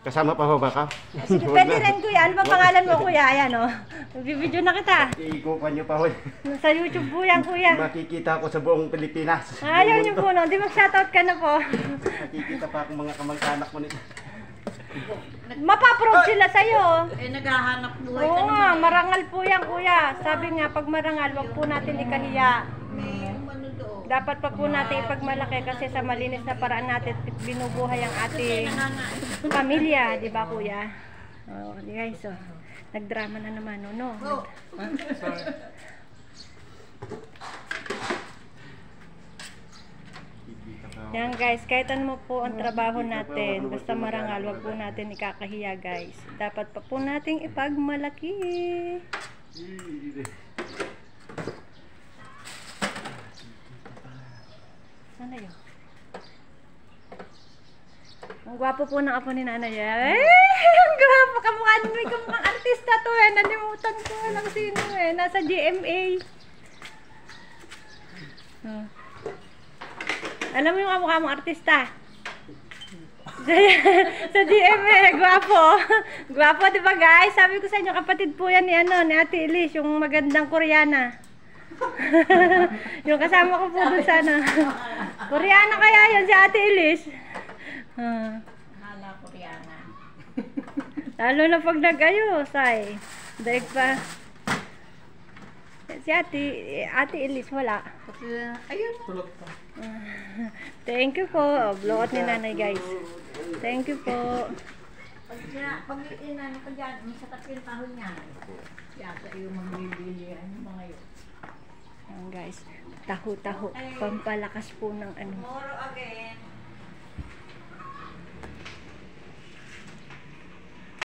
Kasama pa ba ka? Sige, pwede rin kuya. Ano ba pangalan mo kuya? Ayan o. Nagbibideo na kita. Iikupan niyo pa, hoy. Sa YouTube po yan kuya. Makikita ko sa buong Pilipinas. Ayaw niyo po no. Di mag-shoutout ka na po. Makikita pa akong mga kamag-anak mo nito. Mapaprove sila sa'yo. Naghahanap buhay Oo nga, marangal po yan kuya. Sabi nga, pag marangal, wag po natin ikahiya. Dapat pa po natin ipagmalaki kasi sa malinis na paraan natin binubuhay ang ating pamilya, di ba kuya? Oh, guys, oh. Nagdrama na naman, no? Yan guys, kahit ano mo po ang trabaho natin, basta marangal, wag po natin ikakahiya guys. Dapat pa po nating ipagmalaki. Sana yun? Ang gwapo po ng apo ni nanay. Ang gwapo. Kamukhang artista to eh. Nalimutan ko lang sino eh. Nasa GMA. Alam mo yung kamukha mong artista? Sa GMA. Gwapo. Gwapo diba guys? Sabi ko sa inyo, kapatid po yan ni Ate Elise. Yung magandang Koreana. Yung kasama ko po doon sana. Koreana kaya yun si Ate Elise. Hala, Koreana. Lalo na pag nag-ayos ay. Daig pa. Si Ate Elise wala. Ayun. Thank you po. Blowout ni nanay guys. Thank you po. Pag inano ka dyan, may satak yung tahon niya. Yata yung magbibili yung mga yun. Ayan guys, taho-taho, pampalakas po ng ano. Tomorrow again.